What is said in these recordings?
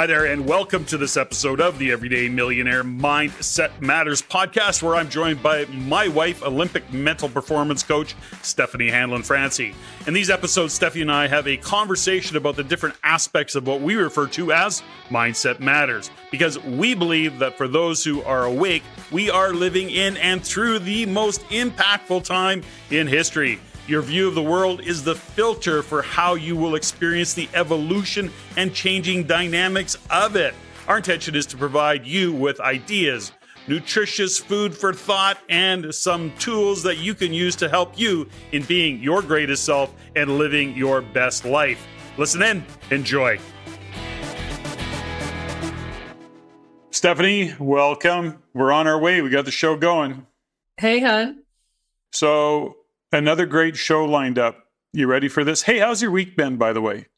Hi there, and welcome to this episode of the Everyday Millionaire Mindset Matters podcast, where I'm joined by my wife, Olympic mental performance coach, Steffany Hanlon-Francie. In these episodes, Steffi and I have a conversation about the different aspects of what we refer to as Mindset Matters, because we believe that for those who are awake, we are living in and through the most impactful time in history. Your view of the world is the filter for how you will experience the evolution and changing dynamics of it. Our intention is to provide you with ideas, nutritious food for thought, and some tools that you can use to help you in being your greatest self and living your best life. Listen in, enjoy. Steffany, welcome. We're on our way. We got the show going. Hey, hon. So, another great show lined up. You ready for this? Hey, how's your week been, by the way?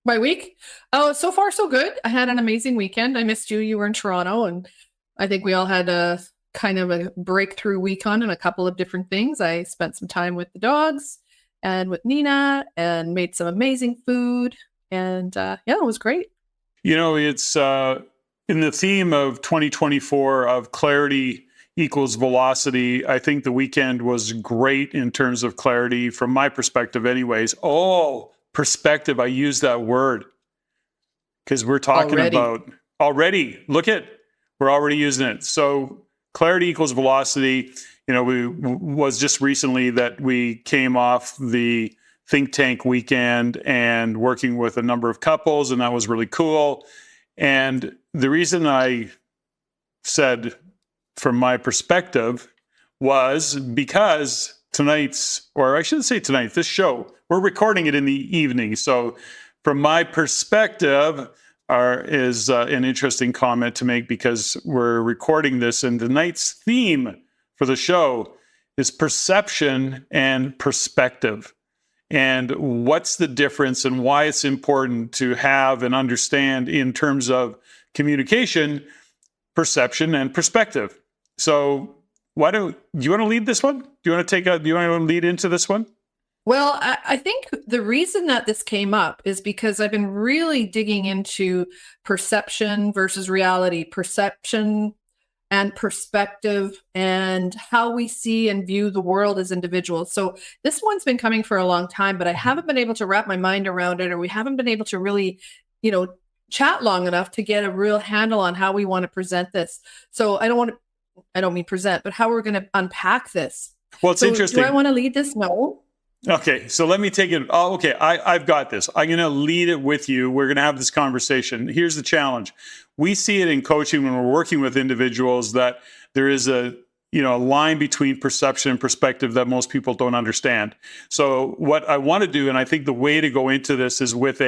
My week? Oh, so far so good. I had an amazing weekend. I missed you. You were in Toronto, and I think we all had a kind of a breakthrough week on a couple of different things. I spent some time with the dogs and with Nina and made some amazing food. And yeah, it was great. You know, it's in the theme of 2024 of clarity equals velocity. I think the weekend was great in terms of clarity from my perspective anyways. Oh, perspective. I use that word because we're talking about already. Look at, we're already using it. So clarity equals velocity. You know, was just recently that we came off the think tank weekend and working with a number of couples, and that was really cool. And the reason I said from my perspective was because tonight's, or I shouldn't say tonight, this show, we're recording it in the evening. So from my perspective is an interesting comment to make because we're recording this, and tonight's theme for the show is perception and perspective. And what's the difference and why it's important to have and understand in terms of communication, perception and perspective. So do you want to lead this one? Do you want to lead into this one? Well, I think the reason that this came up is because I've been really digging into perception versus reality, perception and perspective, and how we see and view the world as individuals. So this one's been coming for a long time, but I haven't been able to wrap my mind around it, or we haven't been able to really, chat long enough to get a real handle on how we want to present this. So I don't mean present, but how we're going to unpack this. Well, it's interesting. Do I want to lead this? No. Okay, so let me take it. Oh, okay, I've got this. I'm going to lead it with you. We're going to have this conversation. Here's the challenge. We see it in coaching when we're working with individuals that there is a line between perception and perspective that most people don't understand. So what I want to do, and I think the way to go into this is with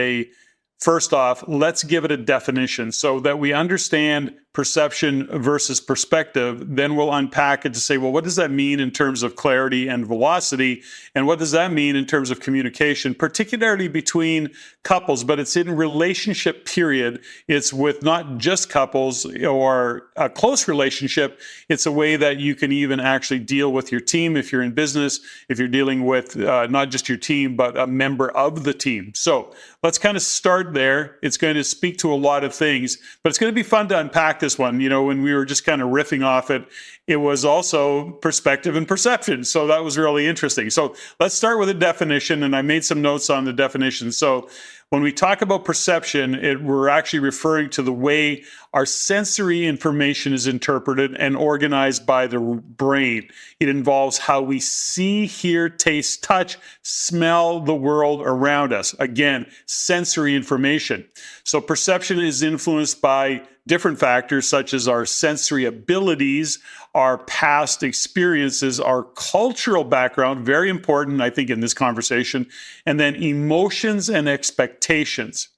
first off, let's give it a definition so that we understand perception versus perspective. Then we'll unpack it to say, well, what does that mean in terms of clarity and velocity? And what does that mean in terms of communication, particularly between couples? But it's in relationship period. It's with not just couples or a close relationship. It's a way that you can even actually deal with your team if you're in business, if you're dealing with not just your team, but a member of the team. So let's kind of start there. It's going to speak to a lot of things, but it's going to be fun to unpack this one. When we were just kind of riffing off it, it was also perspective and perception. So that was really interesting. So let's start with a definition, and I made some notes on the definition. So when we talk about perception, we're actually referring to the way our sensory information is interpreted and organized by the brain. It involves how we see, hear, taste, touch, smell the world around us. Again, sensory information. So perception is influenced by different factors such as our sensory abilities, our past experiences, our cultural background, very important, I think, in this conversation, and then emotions and expectations.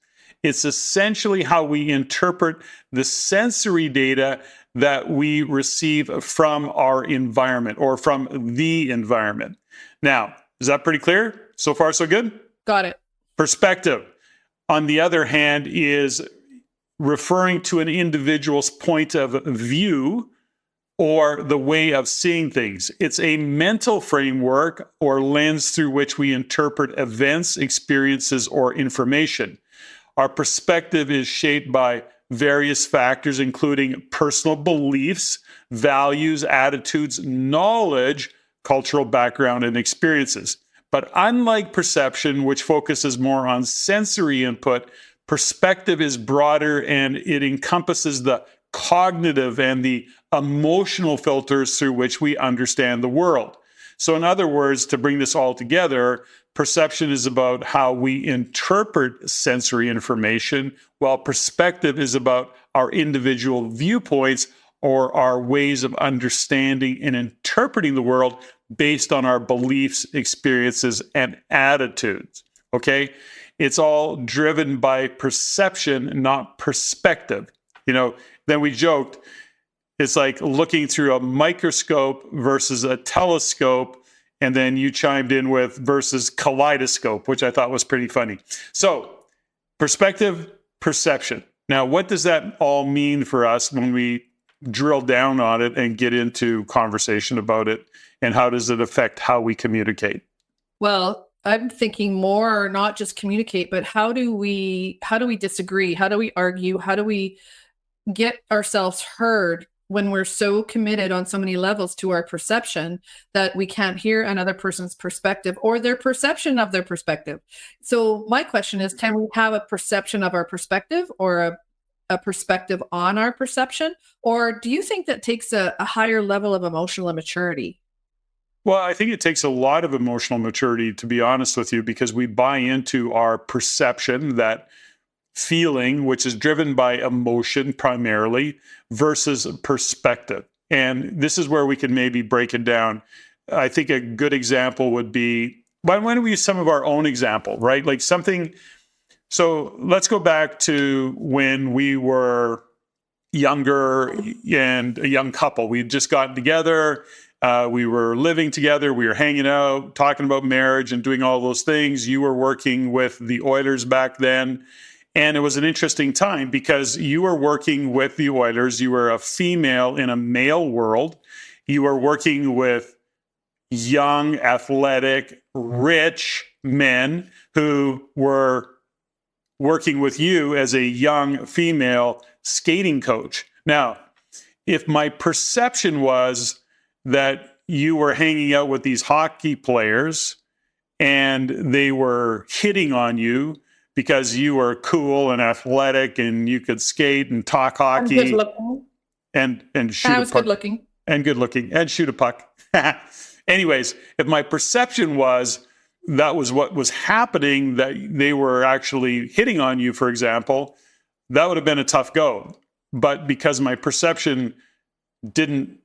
It's essentially how we interpret the sensory data that we receive from our environment or from the environment. Now, is that pretty clear? So far, so good? Got it. Perspective, on the other hand, is referring to an individual's point of view or the way of seeing things. It's a mental framework or lens through which we interpret events, experiences, or information. Our perspective is shaped by various factors, including personal beliefs, values, attitudes, knowledge, cultural background, and experiences. But unlike perception, which focuses more on sensory input, perspective is broader and it encompasses the cognitive and the emotional filters through which we understand the world. So, in other words, to bring this all together, perception is about how we interpret sensory information, while perspective is about our individual viewpoints or our ways of understanding and interpreting the world based on our beliefs, experiences, and attitudes. Okay? It's all driven by perception, not perspective. Then we joked, it's like looking through a microscope versus a telescope. And then you chimed in with versus kaleidoscope, which I thought was pretty funny. So perspective, perception. Now, what does that all mean for us when we drill down on it and get into conversation about it? And how does it affect how we communicate? Well, I'm thinking more not just communicate, but how do we disagree? How do we argue? How do we get ourselves heard when we're so committed on so many levels to our perception that we can't hear another person's perspective or their perception of their perspective? So my question is, can we have a perception of our perspective or a perspective on our perception? Or do you think that takes a higher level of emotional immaturity? Well, I think it takes a lot of emotional maturity, to be honest with you, because we buy into our perception, that feeling, which is driven by emotion primarily, versus perspective. And this is where we can maybe break it down. I think a good example would be, why don't we use some of our own example, right? Like something. So let's go back to when we were younger and a young couple. We'd just gotten together. We were living together. We were hanging out, talking about marriage and doing all those things. You were working with the Oilers back then. And it was an interesting time because you were working with the Oilers. You were a female in a male world. You were working with young, athletic, rich men who were working with you as a young female skating coach. Now, if my perception was that you were hanging out with these hockey players and they were hitting on you because you were cool and athletic and you could skate and talk hockey I'm good looking. and shoot I a was puck. good looking. And good looking and shoot a puck. Anyways, if my perception was that was what was happening, that they were actually hitting on you, for example, that would have been a tough go. But because my perception didn't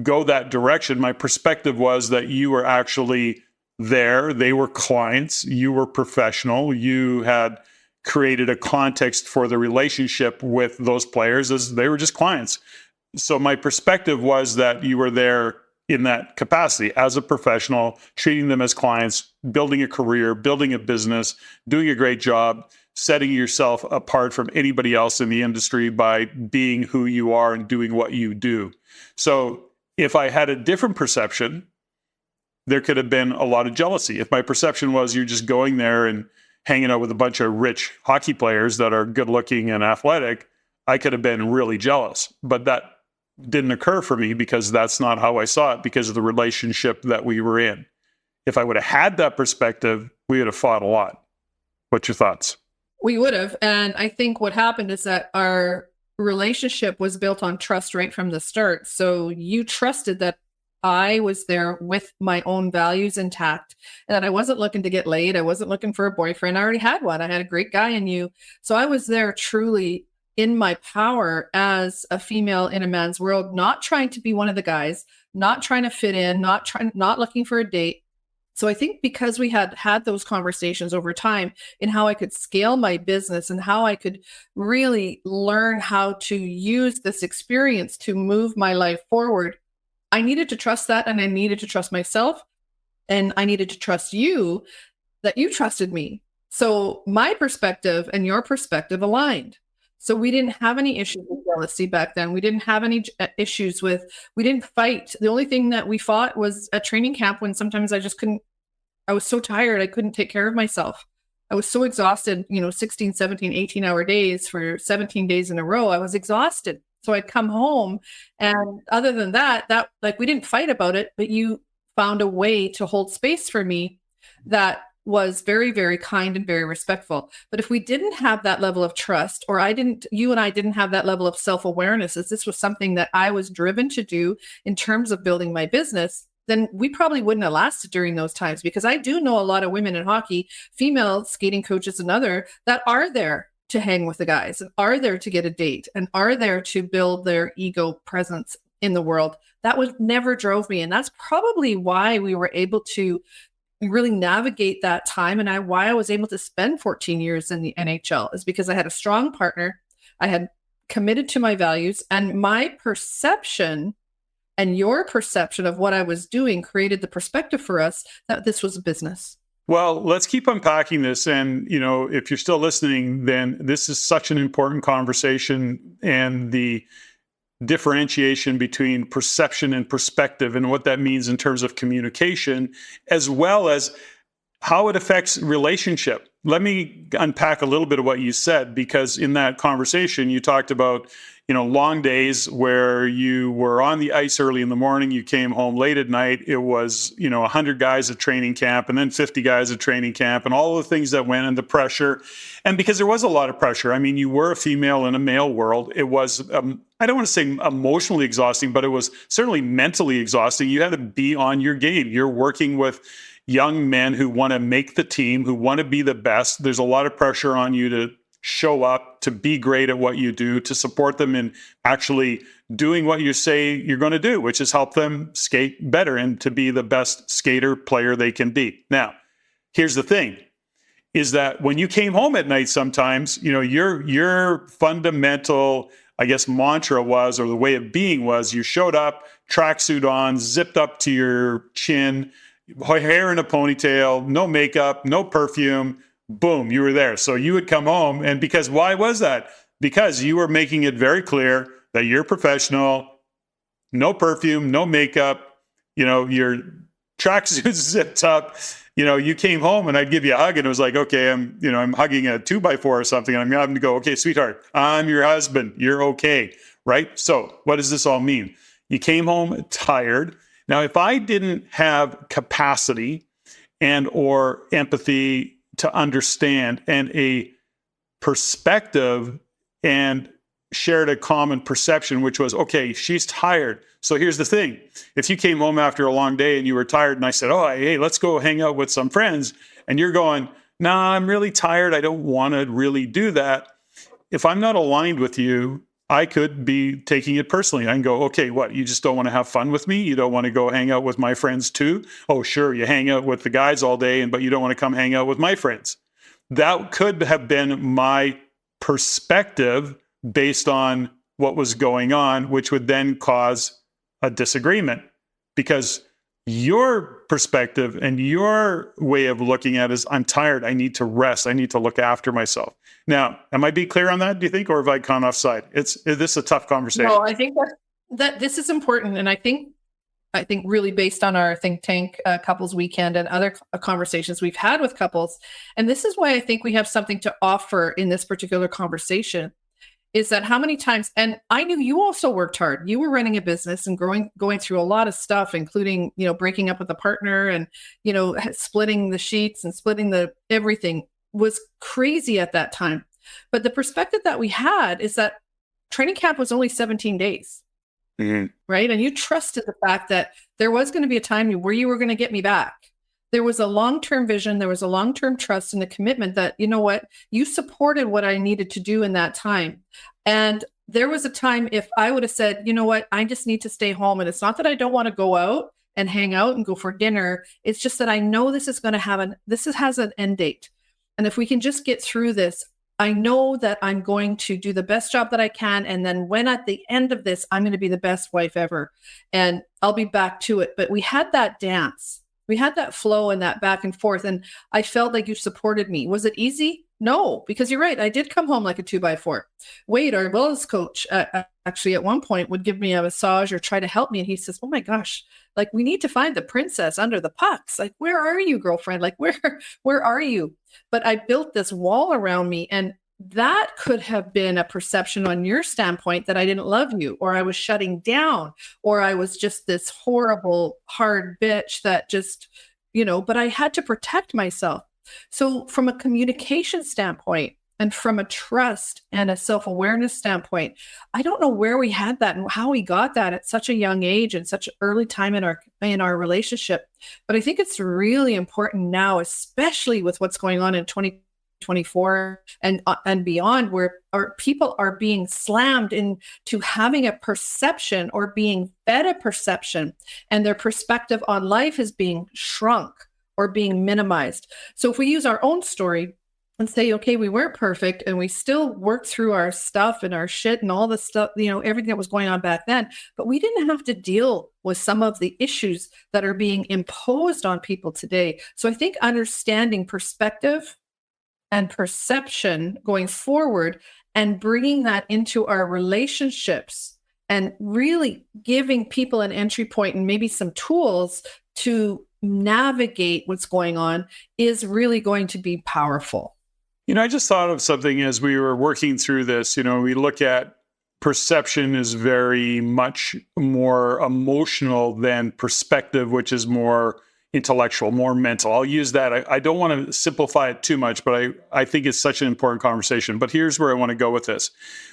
go that direction, my perspective was that you were actually there. They were clients. You were professional. You had created a context for the relationship with those players as they were just clients. So my perspective was that you were there in that capacity as a professional, treating them as clients, building a career, building a business, doing a great job, setting yourself apart from anybody else in the industry by being who you are and doing what you do. So if I had a different perception, there could have been a lot of jealousy. If my perception was you're just going there and hanging out with a bunch of rich hockey players that are good looking and athletic, I could have been really jealous. But that didn't occur for me because that's not how I saw it, because of the relationship that we were in. If I would have had that perspective, we would have fought a lot. What's your thoughts? We would have. And I think what happened is that our relationship was built on trust right from the start. So you trusted that I was there with my own values intact and that I wasn't looking to get laid. I wasn't looking for a boyfriend. I already had one. I had a great guy in you. So I was there truly in my power as a female in a man's world, not trying to be one of the guys, not trying to fit in, not looking for a date. So I think because we had those conversations over time in how I could scale my business and how I could really learn how to use this experience to move my life forward, I needed to trust that, and I needed to trust myself, and I needed to trust you that you trusted me. So my perspective and your perspective aligned. So we didn't have any issues with jealousy back then. We didn't have any issues we didn't fight. The only thing that we fought was at training camp when sometimes I was so tired, I couldn't take care of myself. I was so exhausted, 16, 17, 18-hour days for 17 days in a row. I was exhausted. So I'd come home, and other than that, like, we didn't fight about it, but you found a way to hold space for me that was very, very kind and very respectful. But if we didn't have that level of trust, or you and I didn't have that level of self-awareness, as this was something that I was driven to do in terms of building my business, then we probably wouldn't have lasted during those times. Because I do know a lot of women in hockey, female skating coaches and other, that are there to hang with the guys, and are there to get a date, and are there to build their ego presence in the world. That was never drove me. And that's probably why we were able to really navigate that time, and why I was able to spend 14 years in the NHL, is because I had a strong partner. I had committed to my values, and my perception and your perception of what I was doing created the perspective for us that this was a business. Well, let's keep unpacking this. And, if you're still listening, then this is such an important conversation, and the differentiation between perception and perspective, and what that means in terms of communication, as well as how it affects relationship. Let me unpack a little bit of what you said, because in that conversation, you talked about, long days where you were on the ice early in the morning, you came home late at night. It was, 100 guys at training camp, and then 50 guys at training camp, and all the things that went, and the pressure. And because there was a lot of pressure, I mean, you were a female in a male world. It was, I don't want to say emotionally exhausting, but it was certainly mentally exhausting. You had to be on your game. You're working with young men who want to make the team, who want to be the best. There's a lot of pressure on you to show up, to be great at what you do, to support them in actually doing what you say you're going to do, which is help them skate better and to be the best skater player they can be. Now, here's the thing, is that when you came home at night, sometimes, your fundamental, I guess, mantra was, or the way of being was, you showed up, tracksuit on, zipped up to your chin, hair in a ponytail, no makeup, no perfume, boom, you were there. So you would come home, and why was that? Because you were making it very clear that you're professional, no perfume, no makeup, your tracksuit zipped up. You came home, and I'd give you a hug, and it was like, okay, I'm hugging a 2x4 or something, and I'm having to go, okay, sweetheart, I'm your husband, you're okay, right? So what does this all mean? You came home tired. Now, if I didn't have capacity and or empathy to understand, and a perspective, and shared a common perception, which was, okay, she's tired. So here's the thing. If you came home after a long day and you were tired, and I said, oh, hey, let's go hang out with some friends, and you're going, nah, I'm really tired, I don't want to really do that. If I'm not aligned with you, I could be taking it personally. I can go, okay, what? You just don't want to have fun with me? You don't want to go hang out with my friends too? Oh, sure, you hang out with the guys all day, but you don't want to come hang out with my friends. That could have been my perspective based on what was going on, which would then cause a disagreement, because your perspective and your way of looking at it is, I'm tired, I need to rest, I need to look after myself. Now, am I being clear on that, do you think, or have I gone offside? Is this a tough conversation? No, I think that this is important. And I think really based on our think tank couples weekend and other conversations we've had with couples, and this is why I think we have something to offer in this particular conversation, is that how many times, and I knew you also worked hard. You were running a business and going through a lot of stuff, including, breaking up with a partner, and, splitting the sheets and splitting the everything was crazy at that time. But the perspective that we had is that training camp was only 17 days. Mm-hmm. Right. And you trusted the fact that there was going to be a time where you were going to get me back. There was a long-term vision. There was a long-term trust and a commitment that, you supported what I needed to do in that time. And there was a time if I would have said, I just need to stay home. And it's not that I don't want to go out and hang out and go for dinner. It's just that I know this is going to has an end date. And if we can just get through this, I know that I'm going to do the best job that I can. And then when at the end of this, I'm going to be the best wife ever. And I'll be back to it. But we had that dance. We had that flow and that back and forth. And I felt like you supported me. Was it easy? No, because you're right. I did come home like a 2x4. Wade, our wellness coach, actually at one point would give me a massage or try to help me. And he says, "Oh my gosh, like we need to find the princess under the pucks. Like, where are you, girlfriend? Like, where are you?" But I built this wall around me, and that could have been a perception on your standpoint that I didn't love you, or I was shutting down, or I was just this horrible, hard bitch that just, but I had to protect myself. So, from a communication standpoint and from a trust and a self awareness standpoint, I don't know where we had that and how we got that at such a young age and such an early time in our relationship. But I think it's really important now, especially with what's going on in 2024 and beyond, where our people are being slammed into having a perception or being fed a perception, and their perspective on life is being shrunk or being minimized. So if we use our own story and say, okay, we weren't perfect and we still worked through our stuff and our shit and all the stuff, everything that was going on back then, but we didn't have to deal with some of the issues that are being imposed on people today. So I think understanding perspective and perception going forward and bringing that into our relationships and really giving people an entry point and maybe some tools to navigate what's going on is really going to be powerful. I just thought of something as we were working through this. We look at perception is very much more emotional than perspective, which is more intellectual, more mental. I'll use that. I don't want to simplify it too much, but I think it's such an important conversation. But here's where I want to go with this.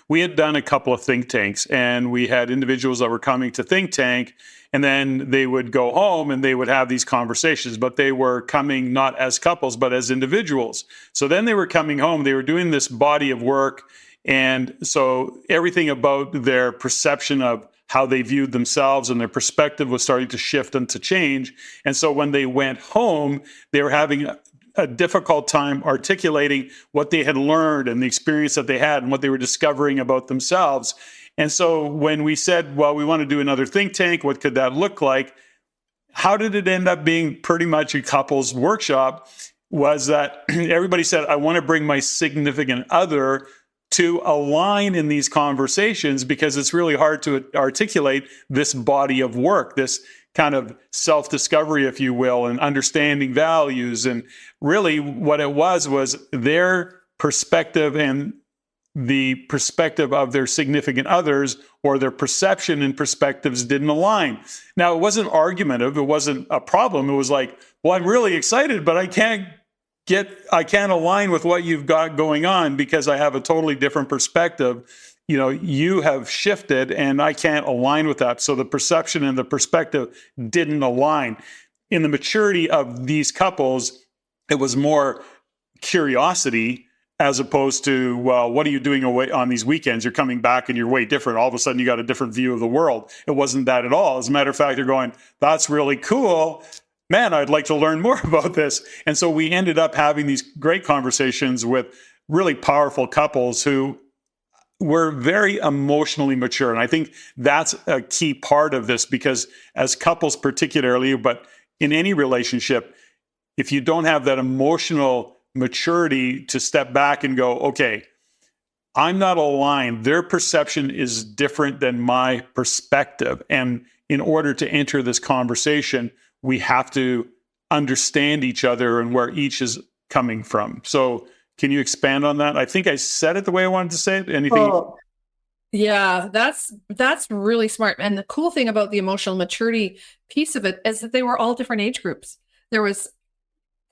We had done a couple of think tanks, and we had individuals that were coming to think tank, and then they would go home and they would have these conversations, but they were coming not as couples, but as individuals. So then they were coming home, they were doing this body of work. And so everything about their perception of how they viewed themselves and their perspective was starting to shift and to change. And so when they went home, they were having a difficult time articulating what they had learned and the experience that they had and what they were discovering about themselves. And so when we said, well, we want to do another think tank, what could that look like? How did it end up being pretty much a couples workshop? Was that everybody said, I want to bring my significant other to align in these conversations, because it's really hard to articulate this body of work, this kind of self-discovery, if you will, and understanding values. And really what it was their perspective and the perspective of their significant others, or their perception and perspectives, didn't align. Now, it wasn't argumentative. It wasn't a problem. It was like, well, I'm really excited, but I can't align with what you've got going on because I have a totally different perspective. You have shifted and I can't align with that. So the perception and the perspective didn't align. In the maturity of these couples, it was more curiosity as opposed to, well, what are you doing away on these weekends? You're coming back and you're way different. All of a sudden you got a different view of the world. It wasn't that at all. As a matter of fact, you're going, that's really cool. Man, I'd like to learn more about this. And so we ended up having these great conversations with really powerful couples who were very emotionally mature. And I think that's a key part of this, because as couples particularly, but in any relationship, if you don't have that emotional maturity to step back and go, okay, I'm not aligned. Their perception is different than my perspective. And in order to enter this conversation, we have to understand each other and where each is coming from. So can you expand on that? I think I said it the way I wanted to say it. Anything? Oh, yeah, that's really smart. And the cool thing about the emotional maturity piece of it is that they were all different age groups. There was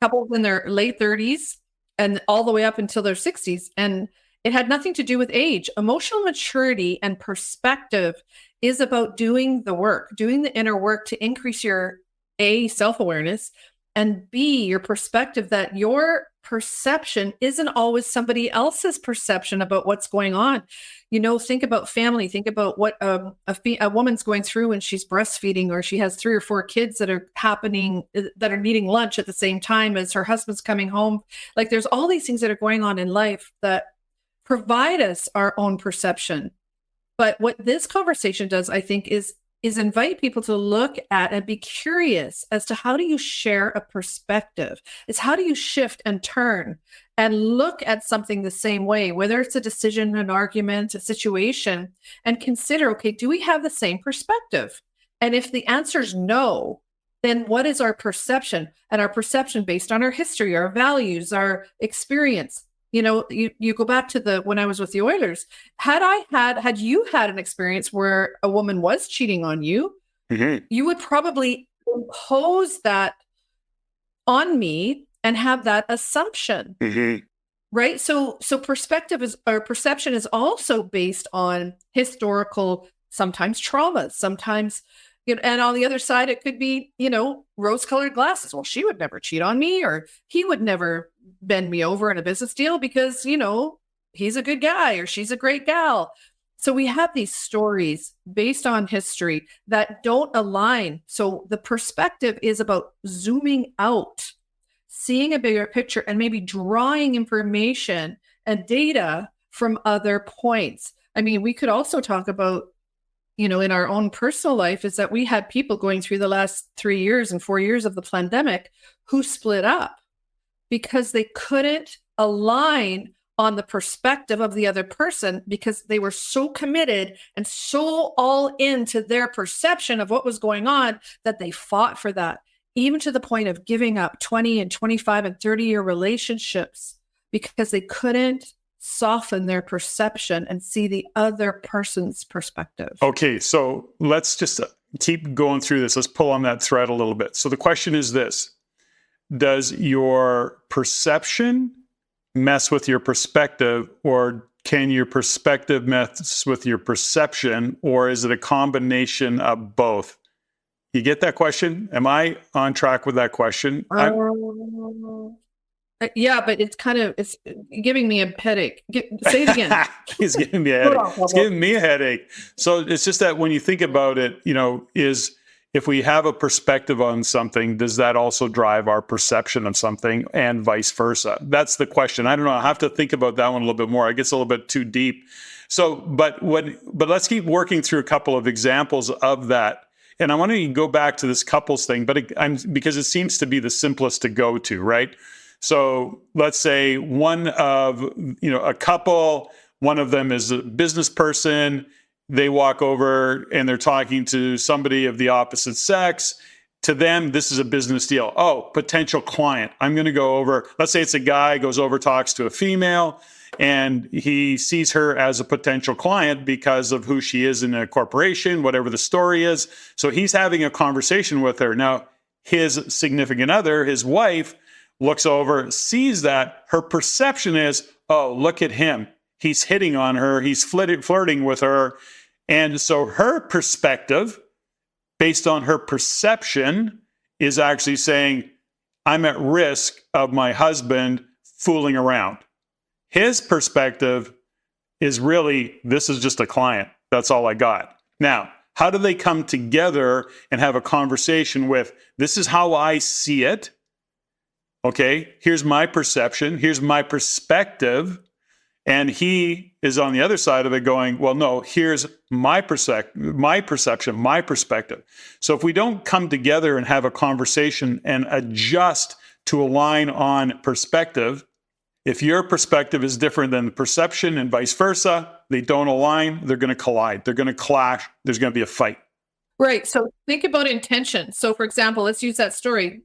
couples in their late 30s and all the way up until their 60s. And it had nothing to do with age. Emotional maturity and perspective is about doing the work, doing the inner work to increase your A, self-awareness, and B, your perspective, that your perception isn't always somebody else's perception about what's going on. Think about family. Think about what a woman's going through when she's breastfeeding, or she has 3 or 4 kids that are needing lunch at the same time as her husband's coming home. Like, there's all these things that are going on in life that provide us our own perception. But what this conversation does, I think, is is invite people to look at and be curious as to how do you share a perspective? It's how do you shift and turn and look at something the same way, whether it's a decision, an argument, a situation, and consider, okay, do we have the same perspective? And if the answer is no, then what is our perception? And our perception based on our history, our values, our experience. You know, you go back to when I was with the Oilers, had you had an experience where a woman was cheating on you, you would probably impose that on me and have that assumption. Right. So perspective or perception is also based on historical, sometimes traumas, sometimes, you know, and on the other side, it could be, you know, rose-colored glasses. Well, she would never cheat on me, or he would never bend me over in a business deal because, you know, he's a good guy or she's a great gal. So we have these stories based on history that don't align. So the perspective is about zooming out, seeing a bigger picture, and maybe drawing information and data from other points. I mean, we could also talk about, you know, in our own personal life, is that we had people going through the last 3 years and 4 years of the pandemic who split up because they couldn't align on the perspective of the other person because they were so committed and so all into their perception of what was going on that they fought for that, even to the point of giving up 20 and 25 and 30-year relationships because they couldn't soften their perception and see the other person's perspective. Okay, so let's just keep going through this. Let's pull on that thread a little bit. So the question is this: does your perception mess with your perspective, or can your perspective mess with your perception, or is it a combination of both? You get that question? Am I on track with that question? Yeah, but it's giving me a headache. Say it again. It's giving me a headache. It's giving me a headache. So it's just that when you think about it, you know, if we have a perspective on something, does that also drive our perception of something, and vice versa? That's the question. I don't know. I have to think about that one a little bit more. It gets a little bit too deep. So, but let's keep working through a couple of examples of that. And I want to go back to this couples thing, because it seems to be the simplest to go to, right? So let's say a couple, one of them is a business person. They walk over and they're talking to somebody of the opposite sex. To them, this is a business deal. Oh, potential client. I'm going to go over, let's say it's a guy goes over, talks to a female, and he sees her as a potential client because of who she is in a corporation, whatever the story is. So he's having a conversation with her. Now, his significant other, his wife, looks over, sees that. Her perception is, oh, look at him. He's hitting on her. He's flirting with her. And so her perspective, based on her perception, is actually saying, I'm at risk of my husband fooling around. His perspective is really, this is just a client. That's all I got. Now, how do they come together and have a conversation with, this is how I see it. Okay, here's my perception. Here's my perspective. And he is on the other side of it going, well, no, here's my perception, my perspective. So if we don't come together and have a conversation and adjust to align on perspective, if your perspective is different than the perception and vice versa, they don't align, they're going to collide. They're going to clash. There's going to be a fight. Right. So think about intention. So for example, let's use that story.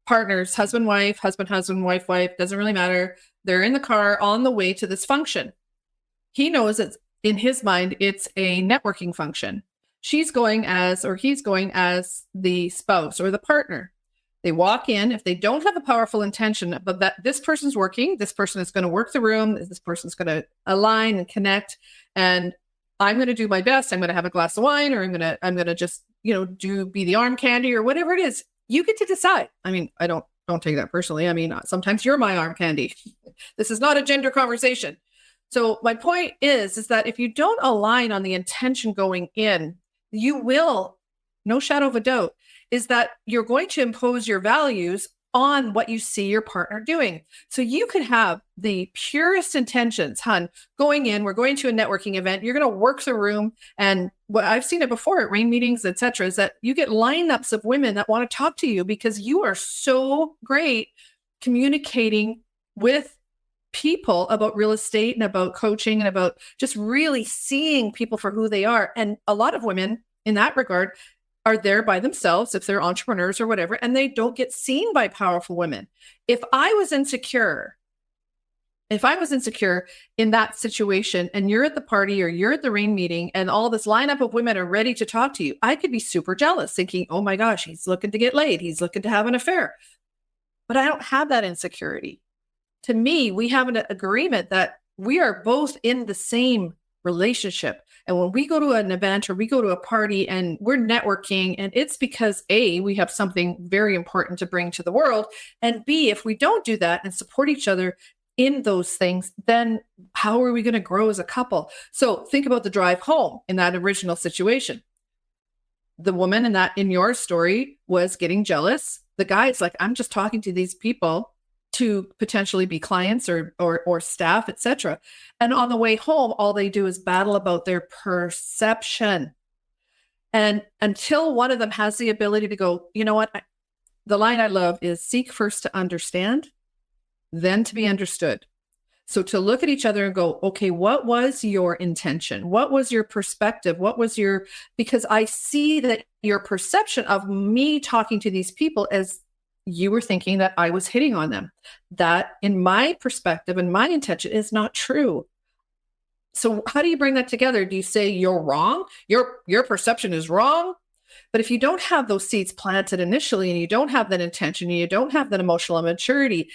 Partners, husband, wife, wife, doesn't really matter. They're in the car on the way to this function. He knows that in his mind, it's a networking function. She's going as, or he's going as the spouse or the partner. They walk in. If they don't have a powerful intention, but that this person's working, this person is going to work the room, this person's going to align and connect, and I'm going to do my best. I'm going to have a glass of wine, or I'm going to just, be the arm candy or whatever it is. You get to decide. I mean, I don't take that personally. I mean, sometimes you're my arm candy. This is not a gender conversation. So my point is that if you don't align on the intention going in, you will, no shadow of a doubt, is that you're going to impose your values on what you see your partner doing. So you could have the purest intentions, hun, going in, we're going to a networking event, you're going to work the room. And what I've seen it before at RAIN meetings, etc., is that you get lineups of women that want to talk to you because you are so great communicating with people about real estate and about coaching and about just really seeing people for who they are. And a lot of women in that regard are there by themselves if they're entrepreneurs or whatever, and they don't get seen by powerful women. If I was insecure in that situation and you're at the party or you're at the RAIN meeting and all this lineup of women are ready to talk to you, I could be super jealous thinking, oh my gosh, he's looking to get laid. He's looking to have an affair. But I don't have that insecurity. To me, we have an agreement that we are both in the same relationship. And when we go to an event or we go to a party and we're networking, and it's because A, we have something very important to bring to the world. And B, if we don't do that and support each other in those things, then how are we going to grow as a couple? So think about the drive home in that original situation. The woman in your story was getting jealous. The guy's like, I'm just talking to these people to potentially be clients or staff, etc. And on the way home, all they do is battle about their perception. And until one of them has the ability to go, you know what? The line I love is seek first to understand, then to be understood. So to look at each other and go, okay, what was your intention? What was your perspective? Because I see that your perception of me talking to these people as you were thinking that I was hitting on them. That in my perspective and my intention is not true. So how do you bring that together? Do you say you're wrong? Your perception is wrong? But if you don't have those seeds planted initially and you don't have that intention and you don't have that emotional maturity,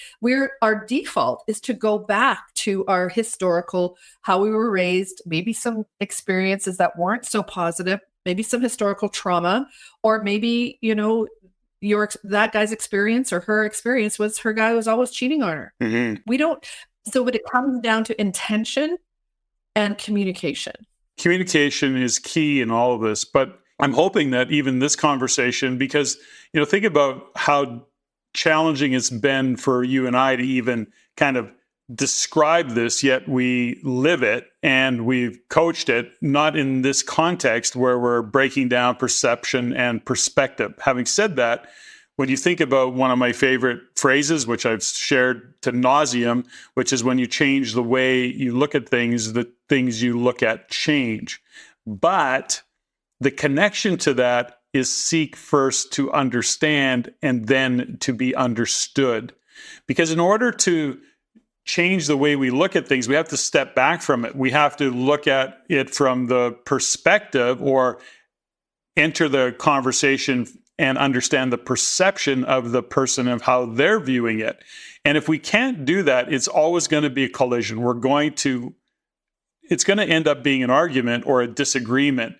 our default is to go back to our historical, how we were raised, maybe some experiences that weren't so positive, maybe some historical trauma, or maybe, that guy's experience or her experience was her guy was always cheating on her. Mm-hmm. So it comes down to intention and communication. Communication is key in all of this, but I'm hoping that even this conversation, because, think about how challenging it's been for you and I to even kind of describe this, yet we live it and we've coached it, not in this context where we're breaking down perception and perspective. Having said that, when you think about one of my favorite phrases, which I've shared to nauseum, which is when you change the way you look at things, the things you look at change. But the connection to that is seek first to understand and then to be understood. Because in order to change the way we look at things, we have to step back from it. We have to look at it from the perspective or enter the conversation and understand the perception of the person of how they're viewing it. And if we can't do that, it's always going to be a collision. It's going to end up being an argument or a disagreement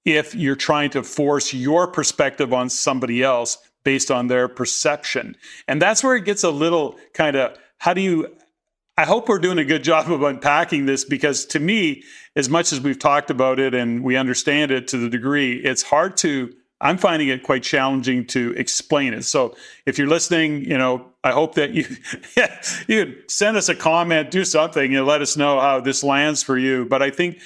if you're trying to force your perspective on somebody else based on their perception. And that's where it gets a little kind of, I hope we're doing a good job of unpacking this, because to me, as much as we've talked about it and we understand it to the degree, I'm finding it quite challenging to explain it. So if you're listening, I hope that you send us a comment, do something, and let us know how this lands for you. But I think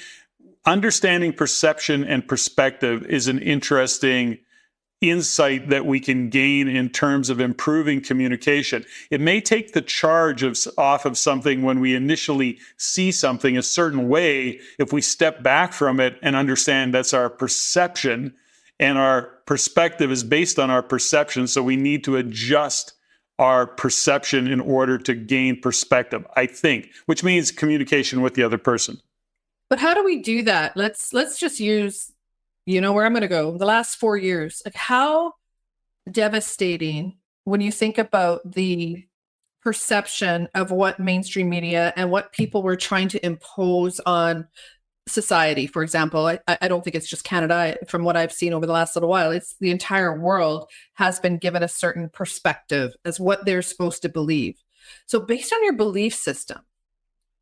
understanding perception and perspective is an interesting insight that we can gain in terms of improving communication. It may take the charge off of something when we initially see something a certain way, if we step back from it and understand that's our perception and our perspective is based on our perception. So we need to adjust our perception in order to gain perspective, I think, which means communication with the other person. But how do we do that? Let's just use, where I'm going to go, the last 4 years. Like, how devastating when you think about the perception of what mainstream media and what people were trying to impose on society. For example, I don't think it's just Canada. From what I've seen over the last little while, it's the entire world has been given a certain perspective as what they're supposed to believe. So based on your belief system,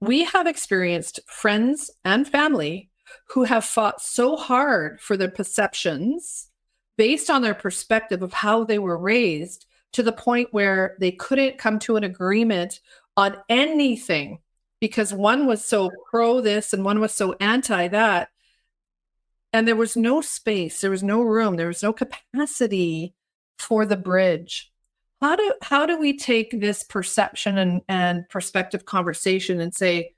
we have experienced friends and family who have fought so hard for their perceptions based on their perspective of how they were raised, to the point where they couldn't come to an agreement on anything because one was so pro this and one was so anti that. And there was no space, there was no room, there was no capacity for the bridge. How do we take this perception and perspective conversation and say,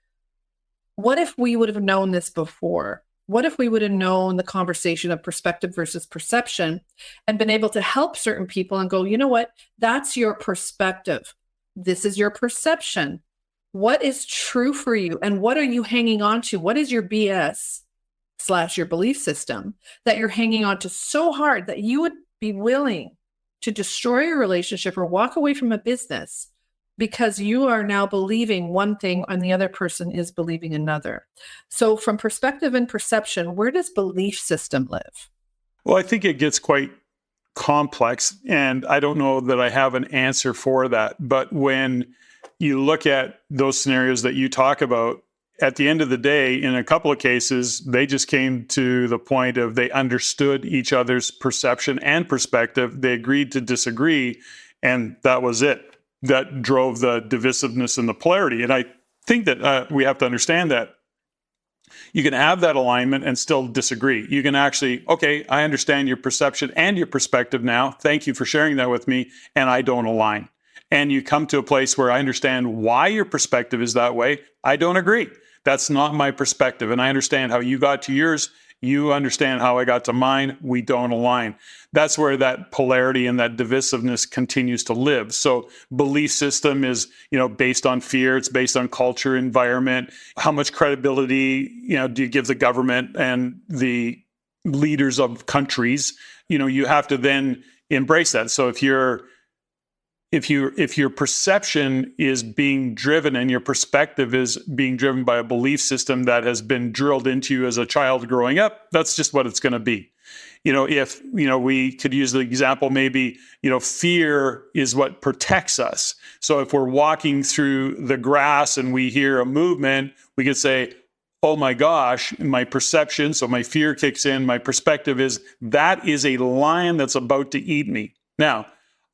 what if we would have known this before? What if we would have known the conversation of perspective versus perception and been able to help certain people and go, you know what? That's your perspective. This is your perception. What is true for you? And what are you hanging on to? What is your BS / your belief system that you're hanging on to so hard that you would be willing to destroy a relationship or walk away from a business because you are now believing one thing and the other person is believing another. So from perspective and perception, where does belief system live? Well, I think it gets quite complex, and I don't know that I have an answer for that. But when you look at those scenarios that you talk about, at the end of the day, in a couple of cases, they just came to the point of they understood each other's perception and perspective. They agreed to disagree, and that was it. That drove the divisiveness and the polarity. And I think that we have to understand that you can have that alignment and still disagree. You can actually, okay, I understand your perception and your perspective now. Thank you for sharing that with me, and I don't align. And you come to a place where I understand why your perspective is that way. I don't agree. That's not my perspective. And I understand how you got to yours. You understand how I got to mine. We don't align. That's where that polarity and that divisiveness continues to live. So belief system is, based on fear. It's based on culture, environment. How much credibility, do you give the government and the leaders of countries? You have to then embrace that. So if your perception is being driven and your perspective is being driven by a belief system that has been drilled into you as a child growing up, that's just what it's going to be. If we could use the example, maybe, fear is what protects us. So if we're walking through the grass and we hear a movement, we could say, oh my gosh, my perception, so my fear kicks in, my perspective is that is a lion that's about to eat me. Now,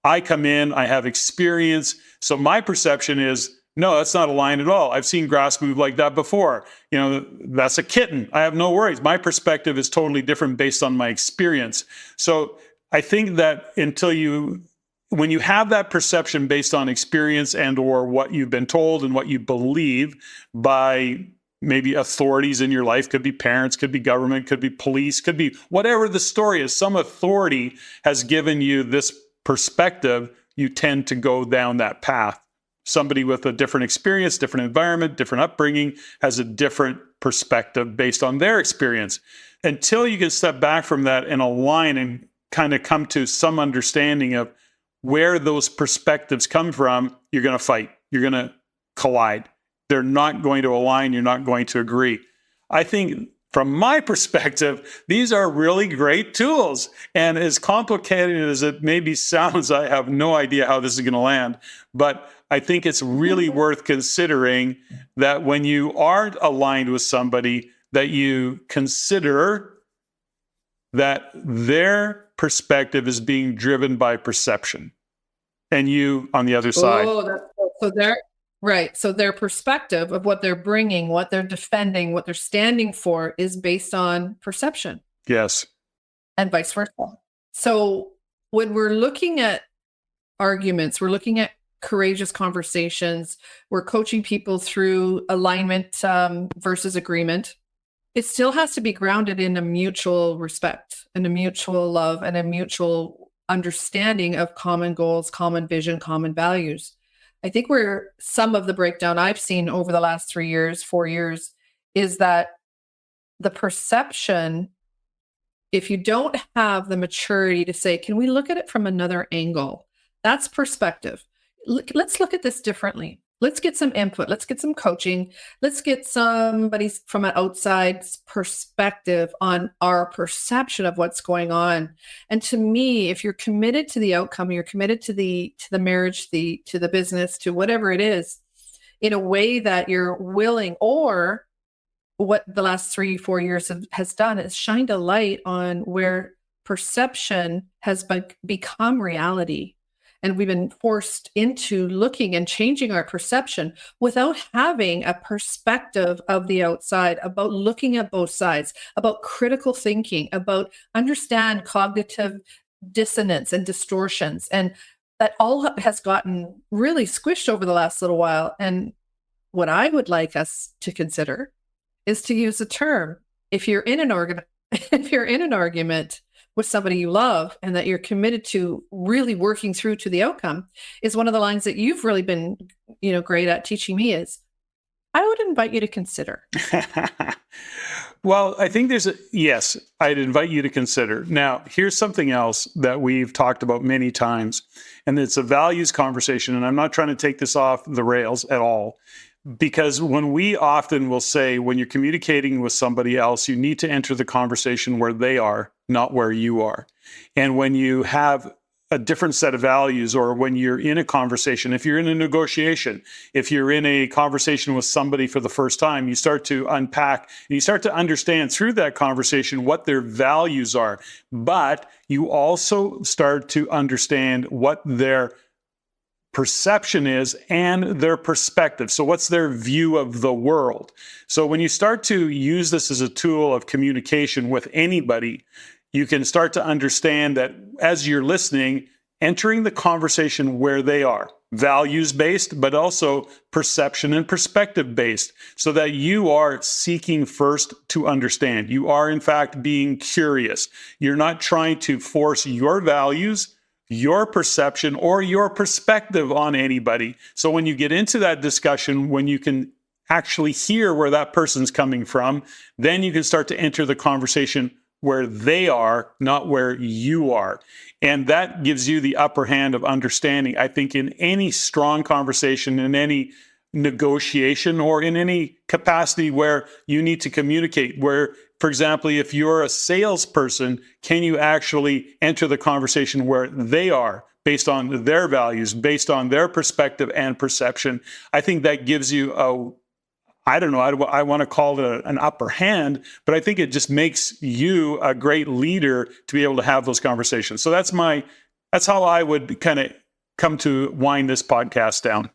I come in, I have experience. So my perception is, no, that's not a lion at all. I've seen grass move like that before. That's a kitten. I have no worries. My perspective is totally different based on my experience. So I think that when you have that perception based on experience and or what you've been told and what you believe by maybe authorities in your life, could be parents, could be government, could be police, could be whatever the story is, some authority has given you this perspective, you tend to go down that path. Somebody with a different experience, different environment, different upbringing has a different perspective based on their experience. Until you can step back from that and align and kind of come to some understanding of where those perspectives come from, you're going to fight. You're going to collide. They're not going to align. You're not going to agree. I think from my perspective, these are really great tools. And as complicated as it maybe sounds, I have no idea how this is going to land. But I think it's really worth considering that when you aren't aligned with somebody, that you consider that their perspective is being driven by perception. And you on the other side. Right. So their perspective of what they're bringing, what they're defending, what they're standing for is based on perception. Yes. And vice versa. So when we're looking at arguments, we're looking at courageous conversations, we're coaching people through alignment versus agreement. It still has to be grounded in a mutual respect and a mutual love and a mutual understanding of common goals, common vision, common values. I think where some of the breakdown I've seen over the last 3 years, 4 years, is that the perception, if you don't have the maturity to say, can we look at it from another angle? That's perspective. Let's look at this differently. Let's get some input. Let's get some coaching. Let's get somebody from an outside perspective on our perception of what's going on. And to me, if you're committed to the outcome, you're committed to the marriage, to the business, to whatever it is, in a way that you're willing, or what the last 3-4 years has done is shined a light on where perception has become reality. And we've been forced into looking and changing our perception without having a perspective of the outside, about looking at both sides, about critical thinking, about understand cognitive dissonance and distortions. And that all has gotten really squished over the last little while. And what I would like us to consider is to use the term, if you're in an if you're in an argument with somebody you love and that you're committed to really working through to the outcome, is one of the lines that you've really been, great at teaching me is, I would invite you to consider. Well, I think yes, I'd invite you to consider. Now, here's something else that we've talked about many times, and it's a values conversation. And I'm not trying to take this off the rails at all, because when we often will say, when you're communicating with somebody else, you need to enter the conversation where they are, not where you are. And when you have a different set of values, or when you're in a conversation, if you're in a negotiation, if you're in a conversation with somebody for the first time, you start to unpack and you start to understand through that conversation what their values are. But you also start to understand what their perception is and their perspective. So what's their view of the world? So when you start to use this as a tool of communication with anybody, you can start to understand that as you're listening, entering the conversation where they are, values-based, but also perception and perspective-based, so that you are seeking first to understand. You are, in fact, being curious. You're not trying to force your values, your perception, or your perspective on anybody. So when you get into that discussion, when you can actually hear where that person's coming from, then you can start to enter the conversation where they are, not where you are. And that gives you the upper hand of understanding. I think in any strong conversation, in any negotiation, or in any capacity where you need to communicate, where, for example, if you're a salesperson, can you actually enter the conversation where they are, based on their values, based on their perspective and perception? I think that gives you I don't know, I want to call it an upper hand, but I think it just makes you a great leader to be able to have those conversations. So that's how I would kind of come to wind this podcast down.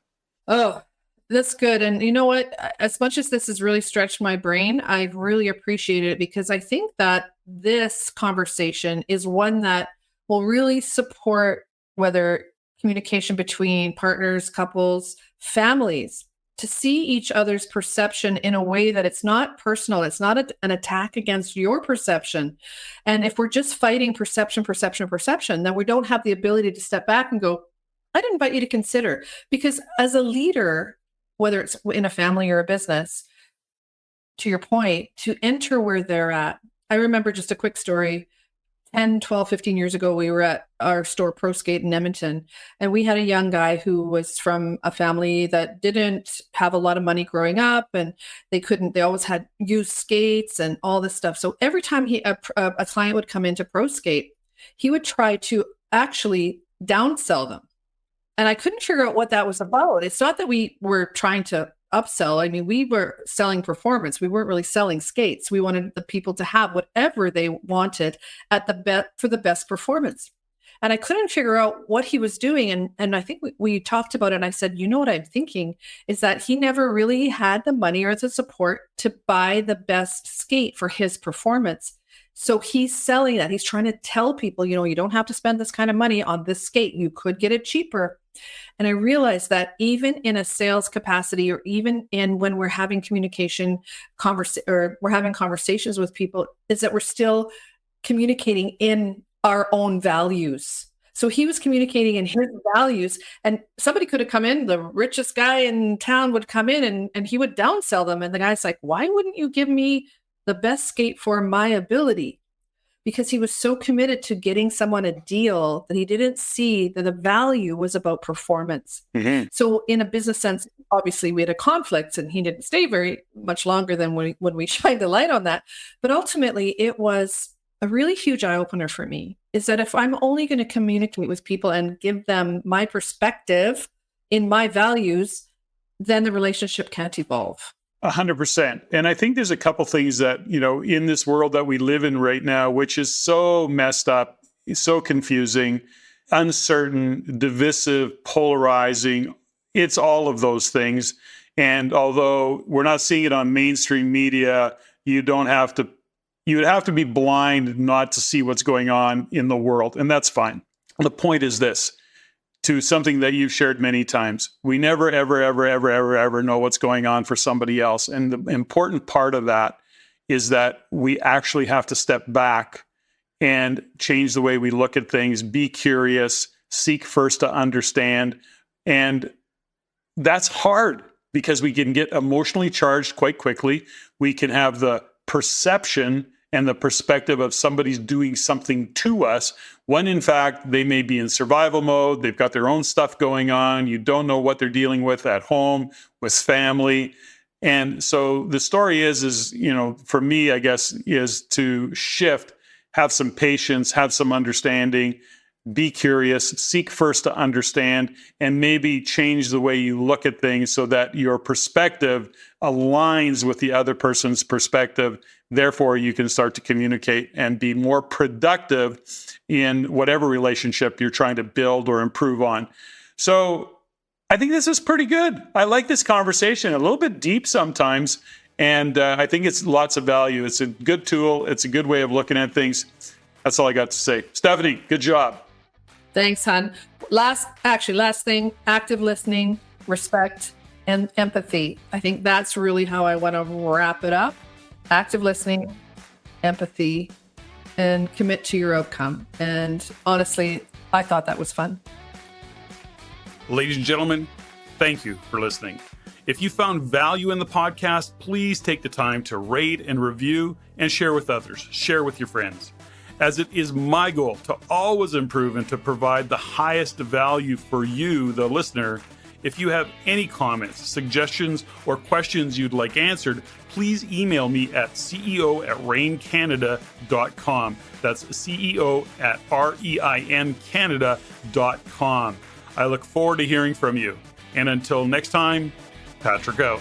Oh, that's good. And you know what? As much as this has really stretched my brain, I've really appreciated it, because I think that this conversation is one that will really support whether communication between partners, couples, families, to see each other's perception in a way that it's not personal. It's not an attack against your perception. And if we're just fighting perception, then we don't have the ability to step back and go, I'd invite you to consider. Because as a leader, whether it's in a family or a business, to your point, to enter where they're at. I remember just a quick story. 10, 12, 15 years ago, we were at our store ProSkate in Edmonton, and we had a young guy who was from a family that didn't have a lot of money growing up, and they always had used skates and all this stuff. So every time a client would come into ProSkate, he would try to actually downsell them. And I couldn't figure out what that was about. It's not that we were trying to upsell. I mean, we were selling performance. We weren't really selling skates. We wanted the people to have whatever they wanted at for the best performance. And I couldn't figure out what he was doing. And I think we talked about it. And I said, you know what I'm thinking is that he never really had the money or the support to buy the best skate for his performance. So he's selling that. He's trying to tell people, you don't have to spend this kind of money on this skate. You could get it cheaper. And I realized that even in a sales capacity, or even in when we're having communication or we're having conversations with people, is that we're still communicating in our own values. So he was communicating in his values, and somebody could have come in, the richest guy in town would come in and he would downsell them. And the guy's like, why wouldn't you give me the best skate for my ability? Because he was so committed to getting someone a deal that he didn't see that the value was about performance. Mm-hmm. So in a business sense, obviously we had a conflict, and he didn't stay very much longer than when we shined a light on that. But ultimately it was a really huge eye-opener for me, is that if I'm only going to communicate with people and give them my perspective in my values, then the relationship can't evolve. 100%. And I think there's a couple things that, in this world that we live in right now, which is so messed up, so confusing. uncertain, divisive, polarizing. It's all of those things. And although we're not seeing it on mainstream media, you would have to be blind not to see what's going on in the world. And that's fine. The point is this, to something that you've shared many times. We never, ever, ever, ever, ever, ever know what's going on for somebody else. And the important part of that is that we actually have to step back and change the way we look at things, be curious, seek first to understand. And that's hard because we can get emotionally charged quite quickly. We can have the perception and the perspective of somebody's doing something to us, when in fact they may be in survival mode, they've got their own stuff going on, you don't know what they're dealing with at home, with family. And so the story is, for me, I guess, is to shift, have some patience, have some understanding, be curious, seek first to understand, and maybe change the way you look at things so that your perspective aligns with the other person's perspective. Therefore, you can start to communicate and be more productive in whatever relationship you're trying to build or improve on. So I think this is pretty good. I like this conversation, a little bit deep sometimes, and I think it's lots of value. It's a good tool. It's a good way of looking at things. That's all I got to say. Steffany, good job. Thanks, hon. Last thing, active listening, respect, and empathy. I think that's really how I want to wrap it up. Active listening, empathy, and commit to your outcome. And honestly, I thought that was fun. Ladies and gentlemen, thank you for listening. If you found value in the podcast, please take the time to rate and review and share with others. Share with your friends. As it is my goal to always improve and to provide the highest value for you, the listener. If you have any comments, suggestions, or questions you'd like answered, please email me at ceo@reincanada.com. That's ceo@reincanada.com. I look forward to hearing from you. And until next time, Patrick out.